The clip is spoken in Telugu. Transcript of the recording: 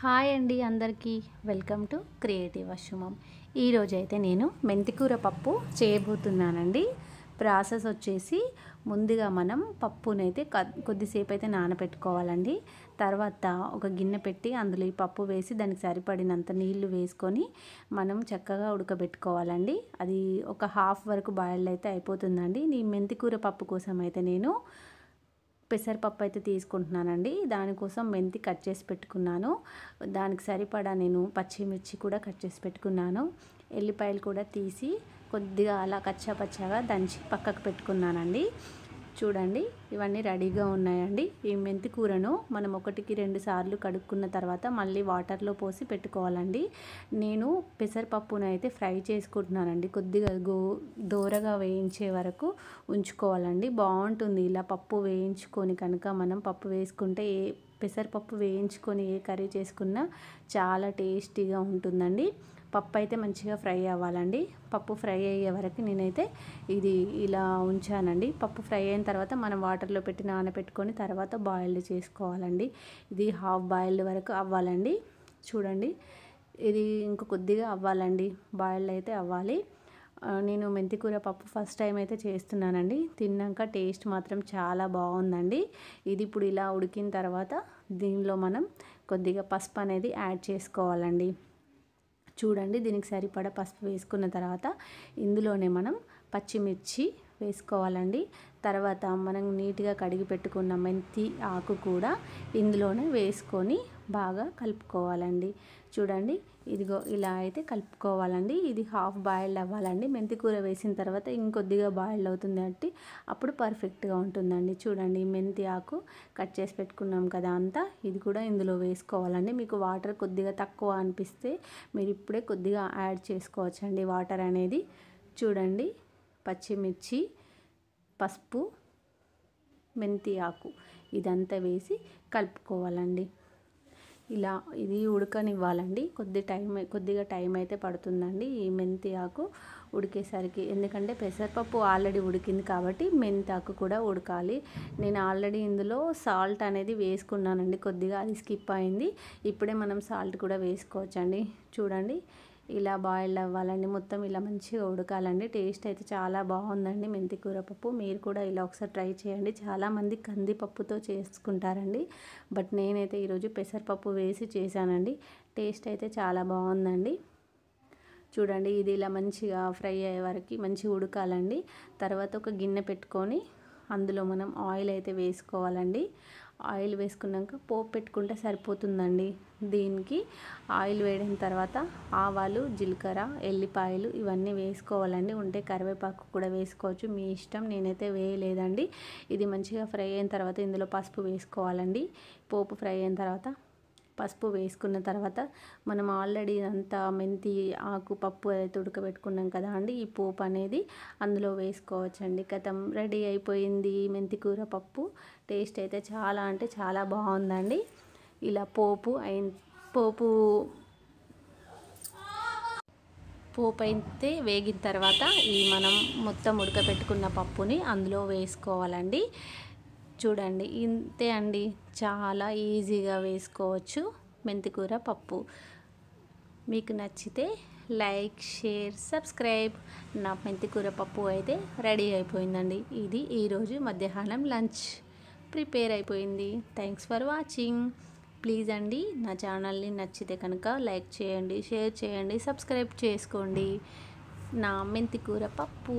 హాయ్ అండి అందరికీ వెల్కమ్ టు క్రియేటివ్ అశుమం. ఈరోజైతే నేను మెంతికూర పప్పు చేయబోతున్నానండి. ప్రాసెస్ వచ్చేసి ముందుగా మనం పప్పునైతే కొద్దిసేపు అయితే నానబెట్టుకోవాలండి. తర్వాత ఒక గిన్నె పెట్టి అందులో ఈ పప్పు వేసి దానికి సరిపడినంత నీళ్లు వేసుకొని మనం చక్కగా ఉడకబెట్టుకోవాలండి. అది ఒక హాఫ్ వరకు బాయిల్డ్ అయితే అయిపోతుందండి. ఈ మెంతికూర పప్పు కోసం అయితే నేను పెసరపప్పు అయితే తీసుకుంటున్నానండి. దానికోసం మెంతి కట్ చేసి పెట్టుకున్నాను. దానికి సరిపడా నేను పచ్చిమిర్చి కూడా కట్ చేసి పెట్టుకున్నాను. ఎల్లిపాయలు కూడా తీసి కొద్దిగా అలా కచ్చాపచ్చాగా దంచి పక్కకు పెట్టుకున్నానండి. చూడండి, ఇవన్నీ రెడీగా ఉన్నాయండి. ఈ మెంతి కూరను మనం 1-2 సార్లు కడుక్కున్న తర్వాత మళ్ళీ వాటర్లో పోసి పెట్టుకోవాలండి. నేను పెసరపప్పును అయితే ఫ్రై చేసుకుంటున్నానండి. కొద్దిగా దోరగా వేయించే వరకు ఉంచుకోవాలండి. బాగుంటుంది ఇలా పప్పు వేయించుకొని కనుక మనం పప్పు వేసుకుంటే పెసరపప్పు వేయించుకొని ఏ కర్రీ చేసుకున్నా చాలా టేస్టీగా ఉంటుందండి. పప్పు అయితే మంచిగా ఫ్రై అవ్వాలండి. పప్పు ఫ్రై అయ్యే వరకు నేనైతే ఇది ఇలా ఉంచానండి. పప్పు ఫ్రై అయిన తర్వాత మనం వాటర్లో పెట్టి నానబెట్టుకొని తర్వాత బాయిల్డ్ చేసుకోవాలండి. ఇది హాఫ్ బాయిల్డ్ వరకు అవ్వాలండి. చూడండి, ఇది ఇంక కొద్దిగా అవ్వాలండి, బాయిల్డ్ అయితే అవ్వాలి. నేను మెంతికూర పప్పు ఫస్ట్ టైం అయితే చేస్తున్నానండి. తిన్నాక టేస్ట్ మాత్రం చాలా బాగుందండి. ఇది ఇప్పుడు ఇలా ఉడికిన తర్వాత దీనిలో మనం కొద్దిగా పసుపు అనేది యాడ్ చేసుకోవాలండి. చూడండి, దీనికి సరిపడా పసుపు వేసుకున్న తర్వాత ఇందులోనే మనం పచ్చిమిర్చి వేసుకోవాలండి. తర్వాత మనం నీట్గా కడిగి పెట్టుకున్న మెంతి ఆకు కూడా ఇందులోనే వేసుకొని బాగా కలుపుకోవాలండి. చూడండి, ఇదిగో ఇలా అయితే కలుపుకోవాలండి. ఇది హాఫ్ బాయిల్డ్ అవ్వాలండి. మెంతి కూర వేసిన తర్వాత ఇంకొద్దిగా బాయిల్డ్ అవుతుంది అంటే అప్పుడు పర్ఫెక్ట్గా ఉంటుందండి. చూడండి, మెంతి ఆకు కట్ చేసి పెట్టుకున్నాం కదా అంతా, ఇది కూడా ఇందులో వేసుకోవాలండి. మీకు వాటర్ కొద్దిగా తక్కువ అనిపిస్తే మీరు ఇప్పుడే కొద్దిగా యాడ్ చేసుకోవచ్చండి వాటర్ అనేది. చూడండి, పచ్చిమిర్చి, పసుపు, మెంతి ఆకు ఇదంతా వేసి కలుపుకోవాలండి. ఇలా ఇది ఉడకనివ్వాలండి. కొద్దిగా టైం అయితే పడుతుందండి ఈ మెంతి ఆకు ఉడికేసరికి. ఎందుకంటే పెసరపప్పు ఆల్రెడీ ఉడికింది కాబట్టి మెంతి ఆకు కూడా ఉడకాలి. నేను ఆల్రెడీ ఇందులో సాల్ట్ అనేది వేసుకున్నానండి. కొద్దిగా అది స్కిప్ అయింది. ఇప్పుడే మనం సాల్ట్ కూడా వేసుకోవచ్చండి. చూడండి, ఇలా బాయిల్డ్ అవ్వాలండి. మొత్తం ఇలా మంచిగా ఉడకాలండి. టేస్ట్ అయితే చాలా బాగుందండి మెంతికూర పప్పు. మీరు కూడా ఇలా ఒకసారి ట్రై చేయండి. చాలామంది కందిపప్పుతో చేసుకుంటారండి, బట్ నేనైతే ఈరోజు పెసరపప్పు వేసి చేశానండి. టేస్ట్ అయితే చాలా బాగుందండి. చూడండి, ఇది ఇలా మంచిగా ఫ్రై అయ్యే వరకు మంచిగా ఉడకాలండి. తర్వాత ఒక గిన్నె పెట్టుకొని అందులో మనం ఆయిల్ అయితే వేసుకోవాలండి. ఆయిల్ వేసుకున్నాక పోపు పెట్టుకుంటే సరిపోతుందండి. దీనికి ఆయిల్ వేడిన తర్వాత ఆవాలు, జీలకర్ర, ఎల్లిపాయలు ఇవన్నీ వేసుకోవాలండి. ఉంటే కరివేపాకు కూడా వేసుకోవచ్చు, మీ ఇష్టం. నేనైతే వేయలేదండి. ఇది మంచిగా ఫ్రై అయిన తర్వాత ఇందులో పసుపు వేసుకోవాలండి. పోపు ఫ్రై అయిన తర్వాత పసుపు వేసుకున్న తర్వాత మనం ఆల్రెడీ అంతా మెంతి ఆకు పప్పు అయితే ఉడకబెట్టుకున్నాం కదా అండి, ఈ పోపు అనేది అందులో వేసుకోవచ్చండి. కథం రెడీ అయిపోయింది మెంతికూర పప్పు. టేస్ట్ అయితే చాలా అంటే చాలా బాగుందండి. ఇలా పోపు అయితే వేగిన తర్వాత ఈ మనం మొత్తం ఉడకబెట్టుకున్న పప్పుని అందులో వేసుకోవాలండి. చూడండి, ఇంతే అండి, చాలా ఈజీగా వేసుకోవచ్చు మెంతికూర పప్పు. మీకు నచ్చితే లైక్, షేర్, సబ్స్క్రైబ్. నా మెంతికూర పప్పు అయితే రెడీ అయిపోయిందండి. ఇది ఈరోజు మధ్యాహ్నం లంచ్ ప్రిపేర్ అయిపోయింది. Thanks for watching. ప్లీజ్ అండి, నా ఛానల్ని నచ్చితే కనుక లైక్ చేయండి, షేర్ చేయండి, సబ్స్క్రైబ్ చేసుకోండి. నా మెంతికూర పప్పు.